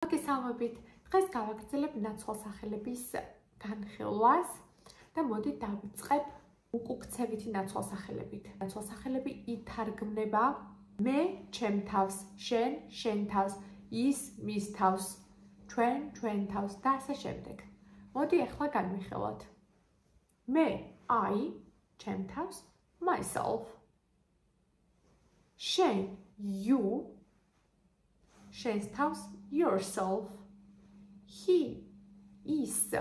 მოგესალმებით. დღეს გავაგრძელებ ნაცვალსახელების განხილვას და მოდით დავიწყებ უკუქცევითი ნაცვალსახელებით. ნაცვალსახელები ითარგმნება მე ჩემ თავს, შენ შენ თავს, ის მის თავს, ჩვენ თავს და ასე შემდეგ. მოდი ახლა განვიხილოთ. მე I ჩემ თავს, myself. შენ you შენს თავს, yourself. He is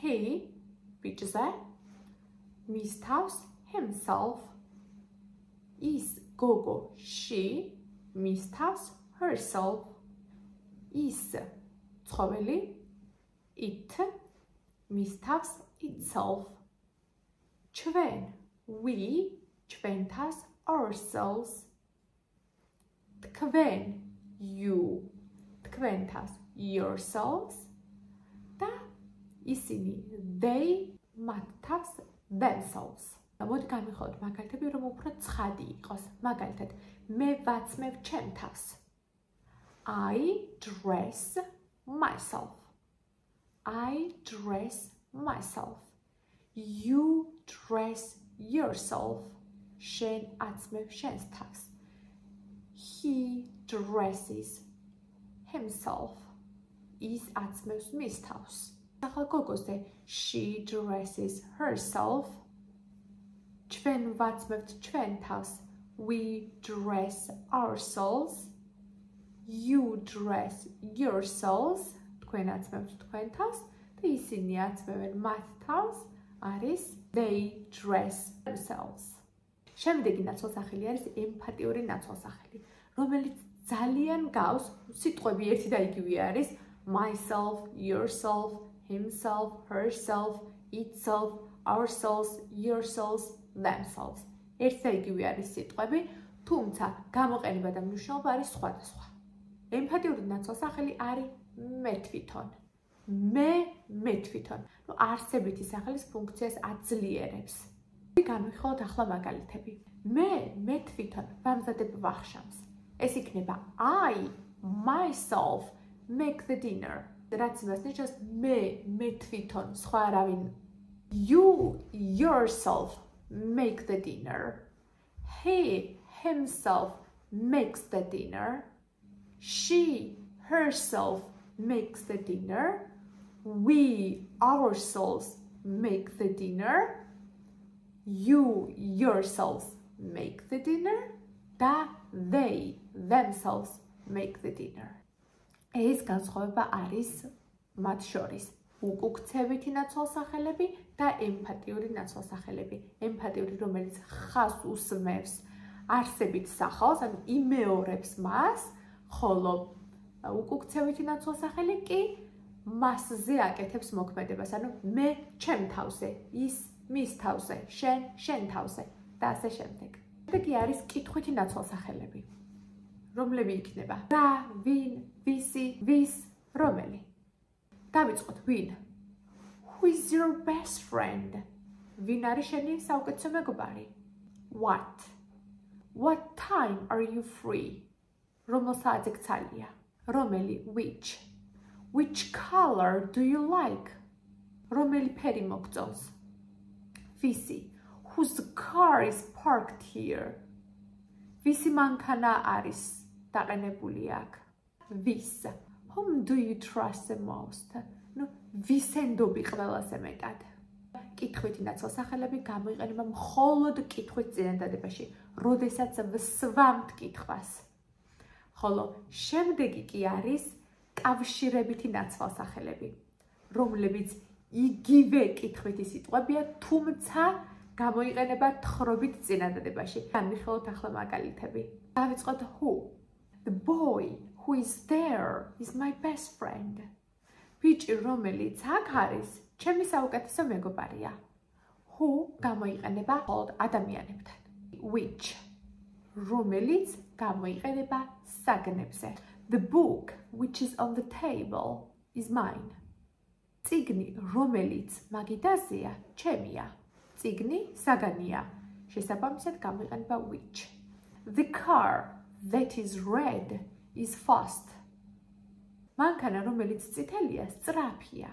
he ბიჭზე მის თავს, himself. is გოგო she მის თავს, herself. is ცხოველი it მის თავს, itself. ჩვენ we ჩვენ თავს, ourselves. თქვენ you თქვენ თავს, yourselves და ისინი they მათ თავს, themselves. მოდი განვიხილოთ მაგალითები, რომ უფრო ცხადი იყოს. მაგალითად, მე ვაცმევ ჩემ თავს. I dress myself. I dress myself. You dress yourself. შენ აცმევ შენს თავს. He dresses himself. Is აცმევს მის თავს. ახლა გოგოზე she dresses herself. ჩვენ ვაცმევთ ჩვენ თავს. We dress ourselves. You dress yourselves. თქვენ აცმევთ თქვენ თავს და ისინი აცმევენ მათ თავს. არის they dress themselves. შემდეგი ნაცვალსახელი არის ემფათიური ნაცვალსახელი, რომელიც ძალიან გავს სიტყვები ერთი და იგივე არის myself, yourself, himself, herself, itself, ourselves, yourselves, themselves. ერთი და იგივე არის სიტყვები, თუმცა გამოყენება და მნიშვნელობა არის სხვადასხვა. ემფათიური ნაცვალსახელი არის მე თვითონ. მე თვითონ. არსებითი სახელის ფუნქციას აძლიერებს. განვიხილოთ ახლა მაგალითები. მე თვითონ ვამზადებ ვახშამს. ეს იქნება I myself make the dinner. რაც იმას ნიშნავს მე თვითონ, სხვა არავინ. You yourself make the dinner. He himself makes the dinner. She herself makes the dinner. We ourselves make the dinner. You yourselves make the dinner. და they themselves make the dinner. ეს განსხვავება არის მათ შორის უკუქცევითი ნაცვალსახელები და ემფათიური ნაცვალსახელები. ემფათიური, რომელიც ხაზს უსმევს არსებით სახელს, ანუ იმეორებს მას, ხოლო უკუქცევითი ნაცვალსახელი კი მასზე აკეთებს მოქმედებას, ანუ მე ჩემ თავზე, ის მის თავზე, შენ თავზე და ასე შემდეგ. შემდეგი არის კითხვითი ნაცვალსახელები, რომლები იქნება რა, ვინ, ვისი, ვის, რომელი. დავიწყოთ ვინ. Who is your best friend? ვინ არის შენი საუკეთესო მეგობარი? What time are you free? რომელ საათზე გცალია? რომელი which color do you like? რომელი ფერი მოგწონს? ვისი whose car is parked here? ვისი მანქანა არის დაყენებული აქ? ვის whom do you trust the most? ვის ენდობი ყველაზე მეტად? კითხვითი ნაცვალსახელები გამოიყენება მხოლოდ კითხვით წინადადებაში, როდესაც ვსვამთ კითხვას. ხოლო შემდეგი კი არის კავშირებითი ნაცვალსახელები, რომლებიც იგივე კითხვითი სიტყვებია, თუმცა გამოიყენება თხრობით წინადადებაში. განვიხილოთ ახლა მაგალითები. დავიწყოთ who. The boy who is there is my best friend. ბიჭი, რომელიც აქ არის, ჩემი საუკეთესო მეგობარია. Who გამოიყენება მხოლოდ ადამიანებთან. Which რომელიც გამოიყენება საგნებზე. The book which is on the table is mine. წიგნი, რომელიც მაგიდაზეა, ჩემია. წიგნი საგანია. შესაბამისად გამოიყენება which. The car that is red is fast. მანქანა, რომელიც წითელია, სწრაფია.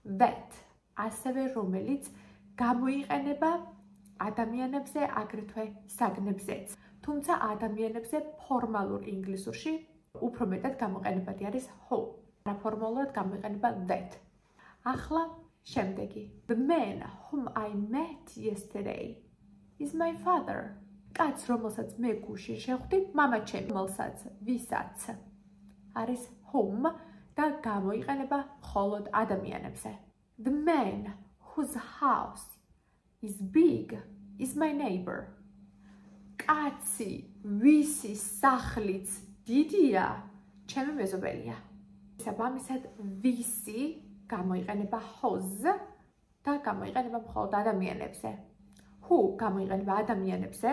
That, ასევე რომელიც გამოიყენება ადამიანებზე, აგრეთვე საგნებზეც. თუმცა ადამიანებზე ფორმალურ ინგლისურში უფრო მეტად გამოყენებადი არის who. არაფორმალურად გამოიყენება that. ახლა შემდეგი. The man whom I met yesterday is my father. კაცს, რომელსაც მე გუშინ შეხვდი, მამაჩემი, რომელსაც ვისაც არის whom და გამოიყენება მხოლოდ ადამიანებზე. The man whose house is big is my neighbor. კაცი, ვისი სახლიც დიდია, ჩემი მეზობელია. საბამისად, ვისი გამოიყენება whose და გამოიყენება მხოლოდ ადამიანებზე. Who გამოიყენება ადამიანებზე,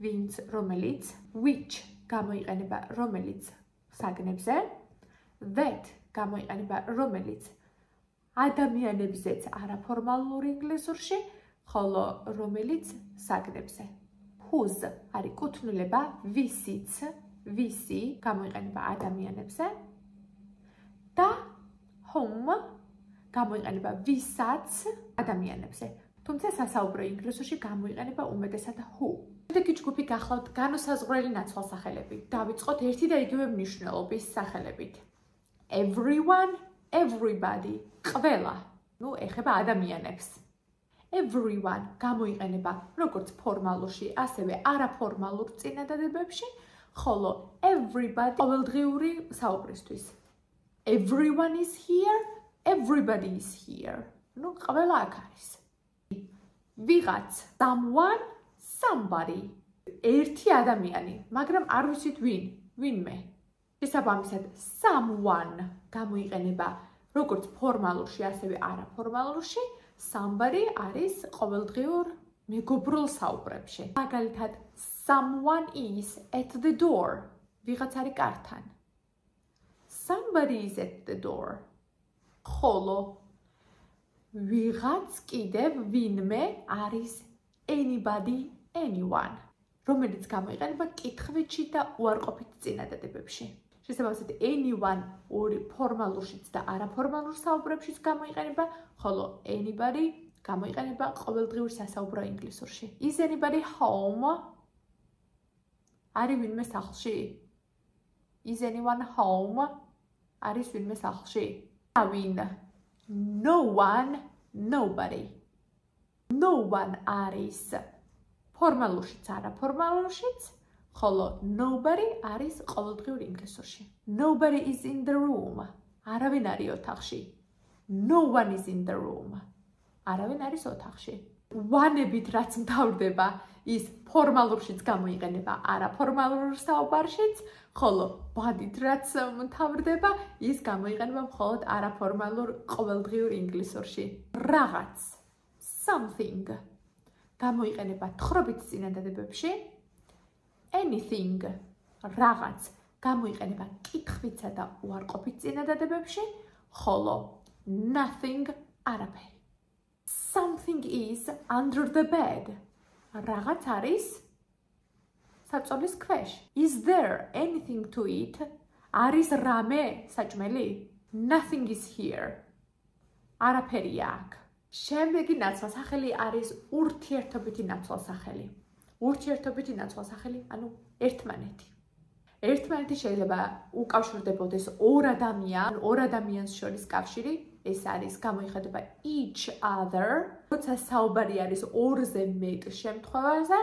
ვინც, რომელიც, which გამოიყენება რომელიც საგნებზე, that გამოიყენება რომელიც ადამიანებზეც არაფორმალურ ინგლისურში, ხოლო რომელიც საგნებზე. Whose არის კუთვნილება ვისიც, ვისი გამოიყენება ადამიანებზე და whom გამოიყენება ვისაც ადამიანებზე. თუმცა სასაუბრო ინგლისურში გამოიყენება უმეტესად who. შემდეგი ჯგუფი გახლავთ განუსაზღვრელი ნაცვალსახელები. დავიწყოთ ერთი და იგივე მნიშვნელობის სახელებით. Everyone, everybody, ყველა. ეხება ადამიანებს. Everyone გამოიყენება როგორც ფორმალურში, ასევე არაფორმალურ წინადადებებში, ხოლო everybody ყოველდღიური საუბრისთვის. Everyone is here, everybody is here. ყველა აქ არის. ვიღაც, someone, somebody. ერთი ადამიანი, მაგრამ არ ვიცით ვინ, ვინმე. შესაბამისად, someone გამოიყენება როგორც ფორმალურში, ასევე არაფორმალურში. Somebody არის ყოველდღიურ მეგობრულ საუბრებში. მაგალითად, someone is at the door. ვიღაც არის კართან. Somebody is at the door. ხოლო ვიღაც კიდევ ვინმე არის anybody, anyone, რომელიც გამოიყენება კითხვებში და უარყოფით წინადადებებში. შესაბამისად, anyone ორი ფორმალურშიც და არაფორმალურ საუბრებშიც გამოიყენება, ხოლო anybody გამოიყენება ყოველდღიურ სასაუბრო ინგლისურში. Is anybody home? არის ვინმე სახლში? Is anyone home? არის ვინმე სახლში? ვინ? No one, nobody. No one არის ფორმალურშიც, არაფორმალურშიც, ხოლო nobody არის ყოველდღიურ ინგლისურში. Nobody is in the room. არავინ არის ოთახში. No one is in the room. არავინ არის ოთახში. One-ებით რაც მთავრდება, ის ფორმალურშიც გამოიყენება, არაფორმალურ საუბარშიც, ხოლო body-ით რაც მთავრდება, ის გამოიყენება მხოლოდ არაფორმალურ ყოველდღიურ ინგლისურში. რაღაც, something გამოიყენება თხრობით წინადადებებში. Anything, რაღაც, გამოიყენება კითხვითა და უარყოფით წინადადებებში, ხოლო nothing, არაფერი. Something is under the bed. რაღაც არის საწოლის ქვეშ. Is there anything to eat? არის რამე საჭმელი? Nothing is here. არაფერია აქ. შემდეგი ნაცვალსახელი არის ურთიერთობითი ნაცვალსახელი. ურთიერთობითი ნაცვალსახელი, ანუ ერთმანეთი. ერთმანეთი შეიძლება უკავშირდებოდეს ორ ადამიანს შორის კავშირი, ეს არის გამოიხატება each other, როცა საუბარი არის ორზე მეტ შემთხვევაზე,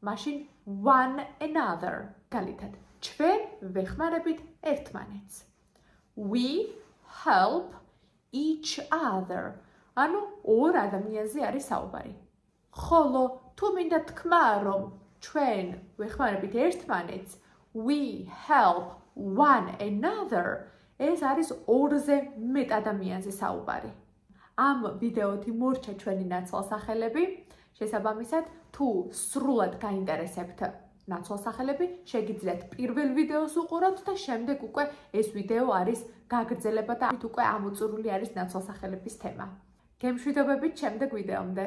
მაშინ one another. მაგალითად, ჩვენ ვეხმარებით ერთმანეთს. We help each other. ანუ ორ ადამიანზე არის საუბარი. ხოლო თუ მინდა თქვა, რომ ჩვენ ვეხმარებით ერთმანეთს, we help one another, ეს არის ორზე მეტ ადამიანზე საუბარი. ამ ვიდეოთი მორჩა ჩვენი ნაცვალსახელები, შესაბამისად, თუ სრულად გაინტერესებთ ნაცვალსახელები, შეგიძლიათ პირველ ვიდეოს უყუროთ და შემდეგ უკვე ეს ვიდეო არის გაგრძელება და ამით უკვე ამოწურული არის ნაცვალსახელების თემა. გემშვიდობებით შემდეგ ვიდეომდე.